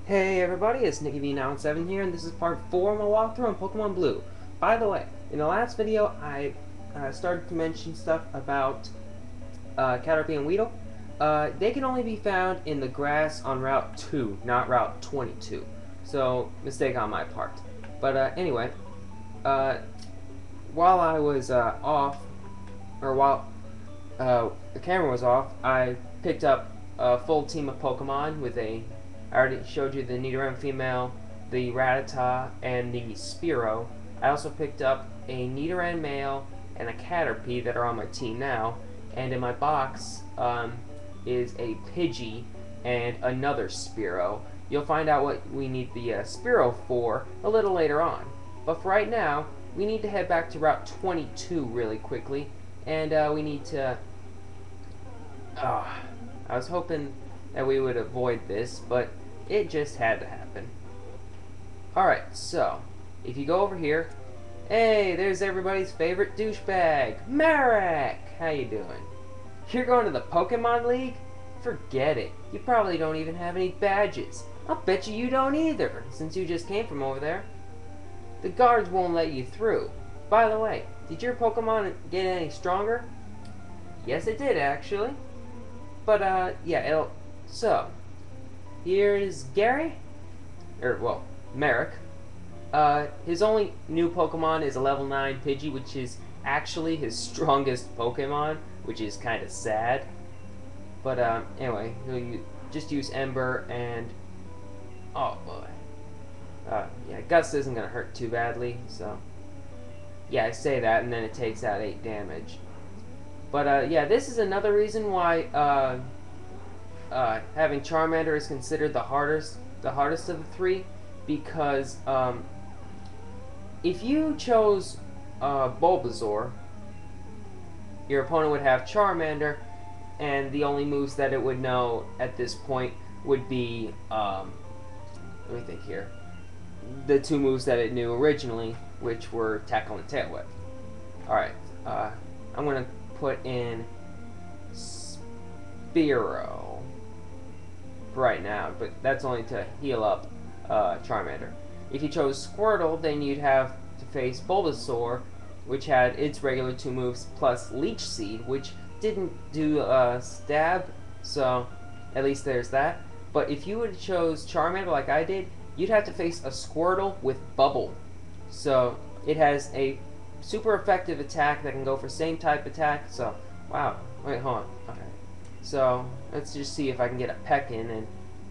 Hey everybody, it's NickyV97 here, and this is part 4 of my walkthrough on Pokemon Blue. By the way, in the last video, I started to mention stuff about Caterpie and Weedle. They can only be found in the grass on Route 2, not Route 22. So, mistake on my part. But anyway, while I was off, or while the camera was off, I picked up a full team of Pokemon with I already showed you the Nidoran female, the Rattata, and the Spearow. I also picked up a Nidoran male and a Caterpie that are on my team now, and in my box is a Pidgey and another Spearow. You'll find out what we need the Spearow for a little later on. But for right now, we need to head back to Route 22 really quickly, and we need to... I was hoping that we would avoid this, but it just had to happen. Alright, so, if you go over here, hey, there's everybody's favorite douchebag, Marik! How you doing? You're going to the Pokemon League? Forget it. You probably don't even have any badges. I'll bet you don't either, since you just came from over there. The guards won't let you through. By the way, did your Pokemon get any stronger? Yes, it did, actually. But, yeah, so, here's Gary, well, Marik. His only new Pokemon is a level 9 Pidgey, which is actually his strongest Pokemon, which is kind of sad. But, anyway, he'll just use Ember and... oh, boy. Yeah, Gust isn't going to hurt too badly, so... yeah, I say that, and then it takes out 8 damage. But, yeah, this is another reason why, having Charmander is considered the hardest of the three, because, if you chose, Bulbasaur, your opponent would have Charmander, and the only moves that it would know at this point would be, let me think here, the two moves that it knew originally, which were Tackle and Tail Whip. Alright, I'm gonna put in Spearow for right now, but that's only to heal up Charmander. If you chose Squirtle, then you'd have to face Bulbasaur, which had its regular 2 moves plus Leech Seed, which didn't do Stab, so at least there's that. But if you would have chose Charmander like I did, you'd have to face a Squirtle with Bubble. So it has a super effective attack that can go for same type attack. So, wow. Wait, hold on. Okay. So, let's just see if I can get a peck in and,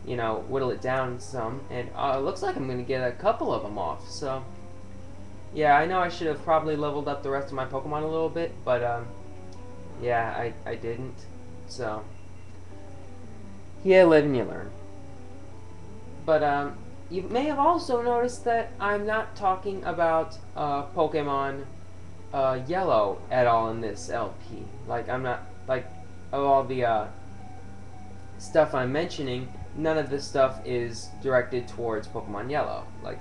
you know, whittle it down some. And it looks like I'm going to get a couple of them off. So, yeah, I know I should have probably leveled up the rest of my Pokemon a little bit. But, yeah, I didn't. So, yeah, live and you learn. But, you may have also noticed that I'm not talking about Pokemon Yellow at all in this LP. Like, I'm not, like, of all the stuff I'm mentioning, none of this stuff is directed towards Pokemon Yellow. Like,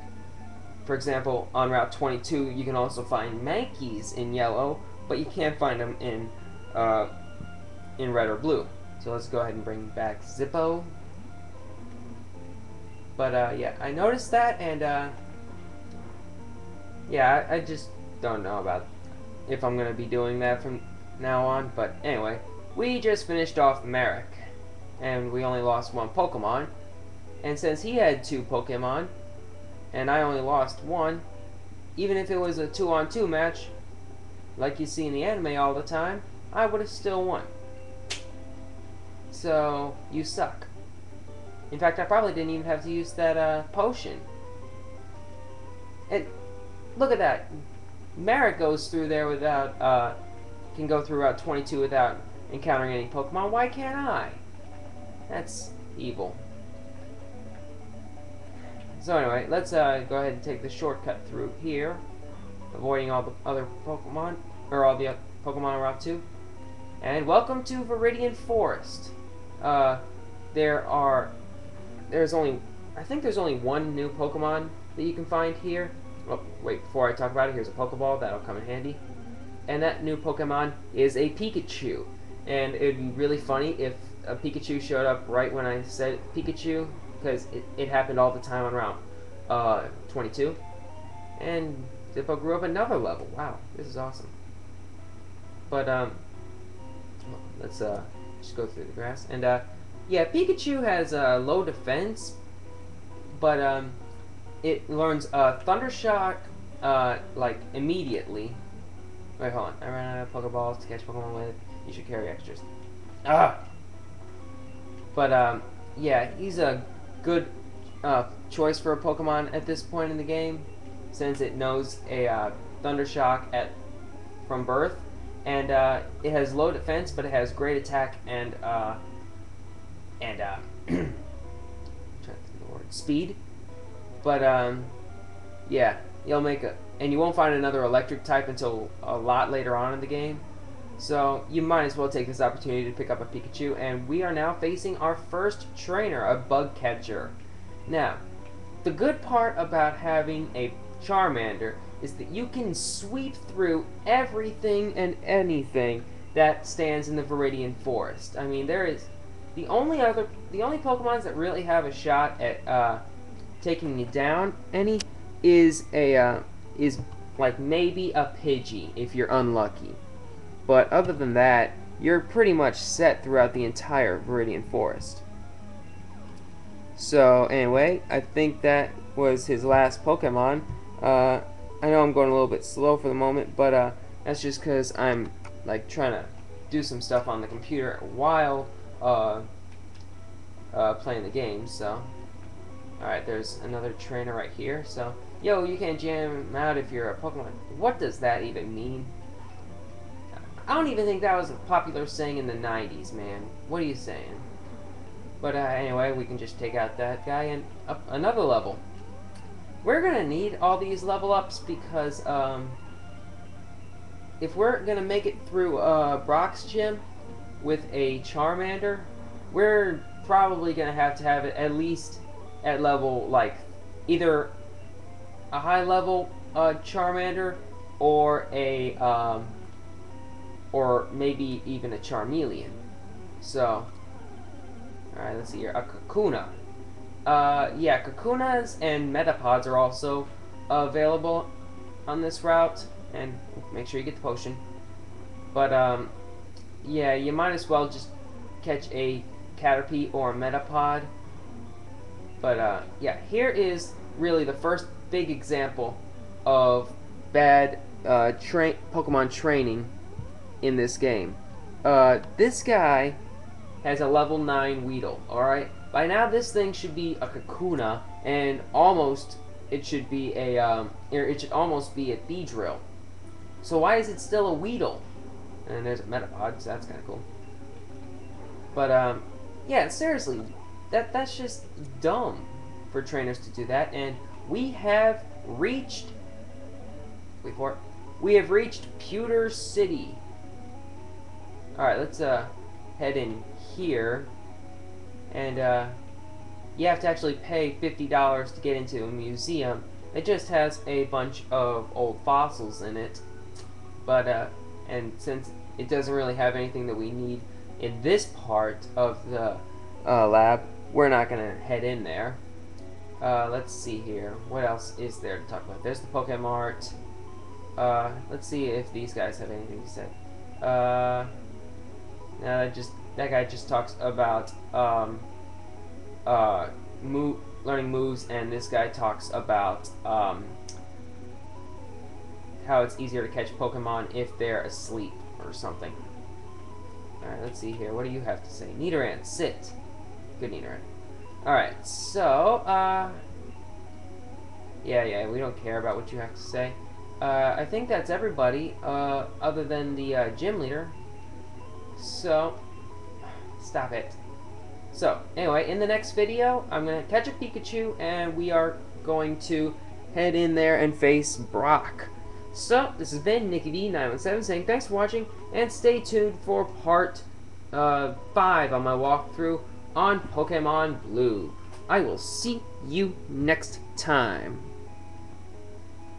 for example, on Route 22, you can also find Mankeys in Yellow, but you can't find them in Red or Blue. So let's go ahead and bring back Zippo. But, yeah, I noticed that, and, yeah, I just don't know about if I'm going to be doing that from now on. But, anyway, we just finished off Marik, and we only lost 1 Pokemon. And since he had 2 Pokemon, and I only lost 1, even if it was a 2-on-2 match, like you see in the anime all the time, I would have still won. So, you suck. In fact, I probably didn't even have to use that potion. And look at that. Marik goes through there without, can go through Route 22 without encountering any Pokemon. Why can't I? That's evil. So anyway, let's go ahead and take the shortcut through here, avoiding all the other Pokemon, or all the Pokemon on Route 2. And welcome to Viridian Forest. I think there's only 1 new Pokemon that you can find here. Oh, wait, before I talk about it, here's a Pokeball. That'll come in handy. And that new Pokemon is a Pikachu. And it'd be really funny if a Pikachu showed up right when I said Pikachu, because it happened all the time on round 22. And Zippo grew up another level. Wow, this is awesome. But let's just go through the grass. And yeah, Pikachu has low defense, but it learns Thunder Shock like immediately. Wait, hold on. I ran out of Pokeballs to catch Pokemon with. You should carry extras. But yeah, he's a good choice for a Pokemon at this point in the game, since it knows a Thunder Shock from birth, and it has low defense, but it has great attack and speed. But yeah, you'll make and you won't find another electric type until a lot later on in the game. So you might as well take this opportunity to pick up a Pikachu, and we are now facing our first trainer, a bug catcher. Now, the good part about having a Charmander is that you can sweep through everything and anything that stands in the Viridian Forest. I mean, there is the only Pokemons that really have a shot at taking you down is like maybe a Pidgey if you're unlucky. But other than that, you're pretty much set throughout the entire Viridian Forest. So anyway, I think that was his last Pokemon. I know I'm going a little bit slow for the moment, but that's just because I'm like trying to do some stuff on the computer while playing the game. So, alright, there's another trainer right here. So, yo, you can't jam him out if you're a Pokemon. What does that even mean? I don't even think that was a popular saying in the 90s, man. What are you saying? But anyway, we can just take out that guy and up another level. We're gonna need all these level ups because if we're gonna make it through Brock's gym with a Charmander, we're probably gonna have to have it at least at level like either a high level Charmander or a or maybe even a Charmeleon. So, alright, let's see here. A Kakuna. Yeah, Kakunas and Metapods are also available on this route. And make sure you get the potion. But, yeah, you might as well just catch a Caterpie or a Metapod. But, yeah, here is really the first big example of bad Pokemon training in this game. This guy has a level 9 Weedle, alright? By now this thing should be a Kakuna, and it should be a, it should almost be a Beedrill. So why is it still a Weedle? And there's a Metapod, so that's kinda cool. But, yeah, seriously, that's just dumb for trainers to do that, and we have reached, wait for it, we have reached Pewter City. Alright, let's head in here, and you have to actually pay $50 to get into a museum. It just has a bunch of old fossils in it, but and since it doesn't really have anything that we need in this part of the lab, we're not gonna head in there. Let's see here, what else is there to talk about? There's the Pokemart. Let's see if these guys have anything to say. That guy just talks about learning moves, and this guy talks about how it's easier to catch Pokemon if they're asleep or something. Alright, let's see here. What do you have to say? Nidoran, sit. Good Nidoran. Alright, so, yeah, we don't care about what you have to say. I think that's everybody, other than the gym leader. So, stop it. So, anyway, in the next video, I'm going to catch a Pikachu, and we are going to head in there and face Brock. So, this has been NickyD917 saying thanks for watching, and stay tuned for part 5 on my walkthrough on Pokemon Blue. I will see you next time.